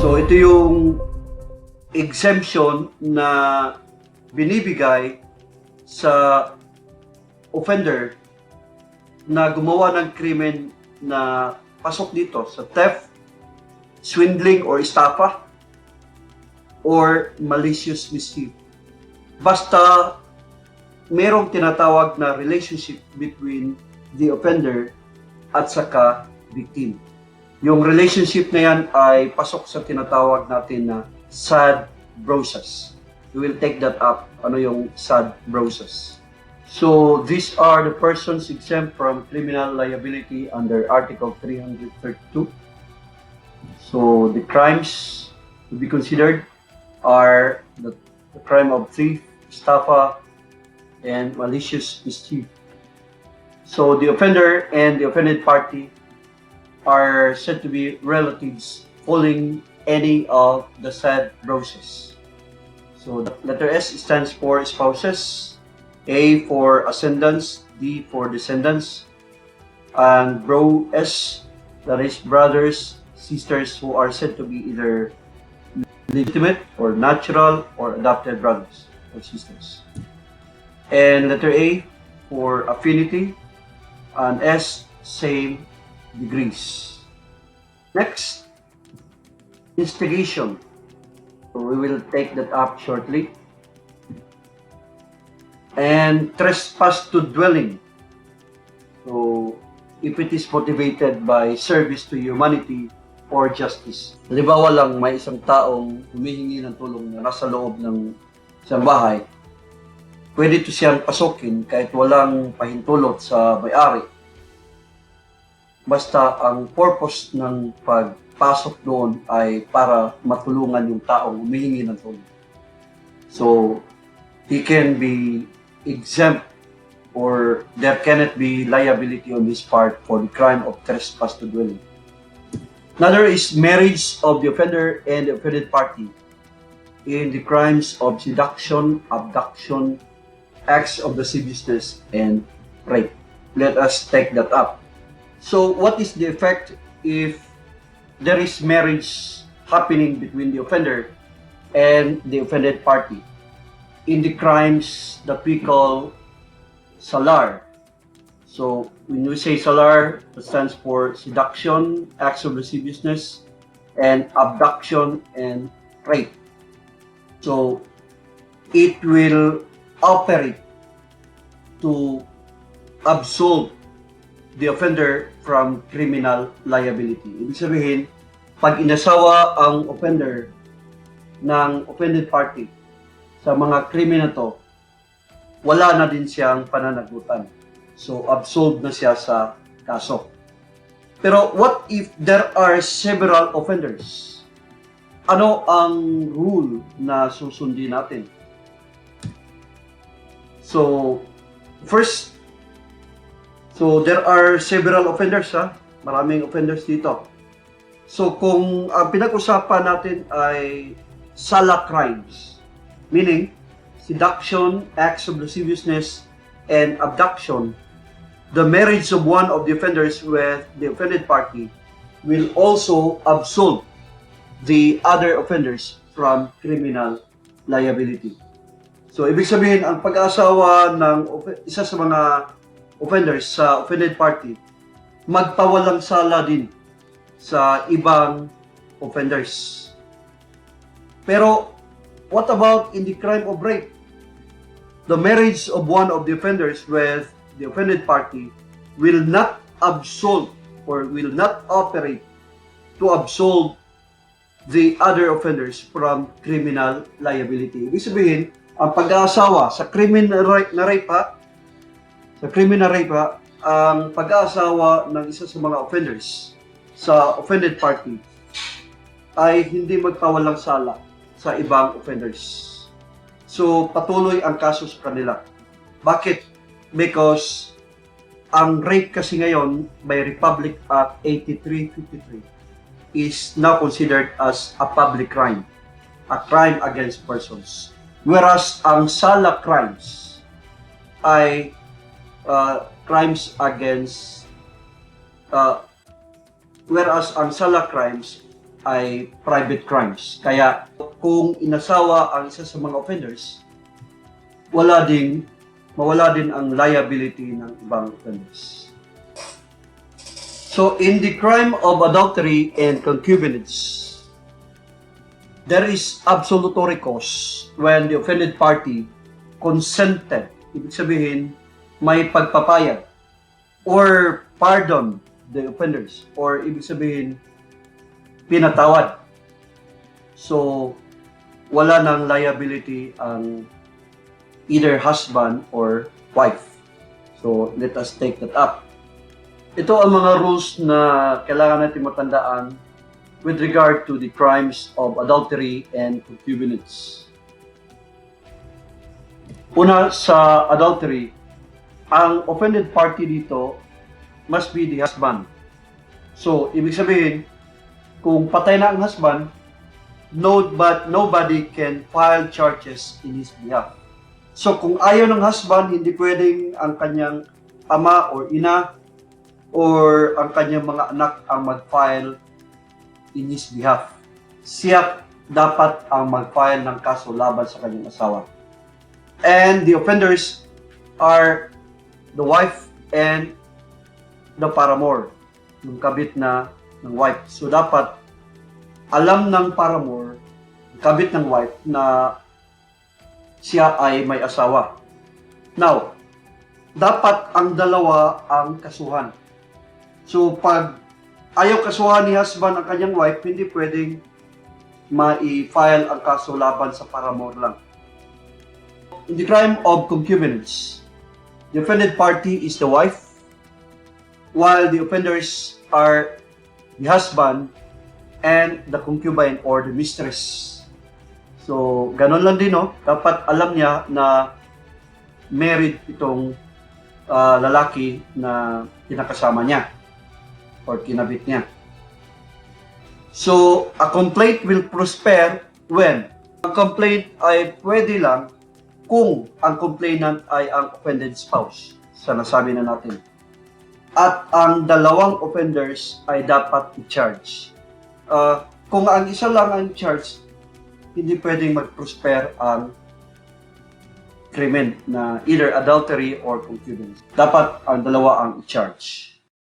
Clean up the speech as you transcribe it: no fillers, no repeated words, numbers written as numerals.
So ito yung exemption na binibigay sa offender na gumawa ng krimen na pasok dito sa theft, swindling or estafa, or malicious mischief. Basta merong tinatawag na relationship between the offender at saka victim. Yung relationship na yan ay pasok sa tinatawag natin na sad process. We will take that up. Ano yung sad process? So these are the persons exempt from criminal liability under Article 332. So the crimes to be considered are the crime of theft, estafa, and malicious mischief. So the offender and the offended party are said to be relatives following any of the said process. So the letter S stands for spouses, A for ascendants, D for descendants, and bro S, that is brothers, sisters who are said to be either legitimate or natural or adopted brothers or sisters. And letter A for affinity, and S, same degrees. Next, instigation. So we will take that up shortly. And trespass to dwelling. So if it is motivated by service to humanity or justice. Halimbawa lang, may isang taong humihingi ng tulong na nasa loob ng isang bahay, pwede ito siyang pasukin kahit walang pahintulot sa may-ari. Basta ang purpose ng pagpasok doon ay para matulungan yung taong humihingi ng tulong. So, he can be exempt or there cannot be liability on his part for the crime of trespass to dwelling. Another is marriage of the offender and the offended party in the crimes of seduction, abduction, acts of lasciviousness, and rape. Let us take that up. So what is the effect if there is marriage happening between the offender and the offended party in the crimes that we call SALAR? So when we say SALAR, it stands for seduction, acts of lasciviousness, and abduction and rape. So it will operate to absolve the offender from criminal liability. Ibig sabihin, pag inasawa ang offender ng offended party sa mga krimen na to, wala na din siyang pananagutan. So, absolved na siya sa kaso. Pero what if there are several offenders? Ano ang rule na susundin natin? So, first, so there are several offenders, ha? Maraming offenders dito. So, kung ang pinag-usapan natin ay SALA crimes, meaning seduction, acts of lasciviousness, and abduction, the marriage of one of the offenders with the offended party will also absolve the other offenders from criminal liability. So, ibig sabihin, ang pag-asawa ng isa sa mga offenders sa offended party, magpawalang sala din sa ibang offenders. Pero, what about in the crime of rape? The marriage of one of the offenders with the offended party will not absolve or will not operate to absolve the other offenders from criminal liability. Ibig sabihin, ang pag-aasawa sa krimen na rape, ang pag-aasawa ng isa sa mga offenders sa offended party ay hindi magpawalang sala sa ibang offenders. So, patuloy ang kaso sa kanila. Bakit? Because ang rape kasi ngayon by Republic Act 8353 is now considered as a public crime, a crime against persons. Whereas ang SALA crimes ay crimes against whereas ang SALA crimes ay private crimes. Kaya kung inasawa ang isa sa mga offenders, mawala din ang liability ng ibang offenders. So in the crime of adultery and concubinage, there is absolutory cause when the offended party consented. Ibig sabihin, may pagpapayag or pardon the offenders, or ibig sabihin, pinatawad. So, wala nang liability ang either husband or wife. So, let us take that up. Ito ang mga rules na kailangan natin matandaan with regard to the crimes of adultery and concubinage. Una, sa adultery, ang offended party dito must be the husband. So, ibig sabihin, kung patay na ang husband, nobody can file charges in his behalf. So, kung ayaw ng husband, hindi pwedeng ang kanyang ama or ina or ang kanyang mga anak ang mag-file in his behalf. Siya dapat ang mag-file ng kaso laban sa kanyang asawa. And the offenders are the wife and the paramour, yung kabit na ng wife. So dapat alam ng paramour, kabit ng wife, na siya ay may asawa. Now, dapat ang dalawa ang kasuhan. So pag ayaw kasuhan ni husband ang kanyang wife, hindi pwedeng ma-file ang kaso laban sa paramour lang. In the crime of concubinage, the offended party is the wife, while the offenders are the husband and the concubine or the mistress. So, ganun lang din, no? Dapat alam niya na married itong lalaki na kinakasama niya or kinabit niya. So, a complaint will prosper when? Ang complaint ay pwede lang kung ang complainant ay ang offended spouse, sa nasabi na natin. At ang dalawang offenders ay dapat i-charge. Kung ang isa lang ang charge, hindi pwedeng mag-prosper ang krimen na either adultery or concubinage. Dapat ang dalawa ang i-charge.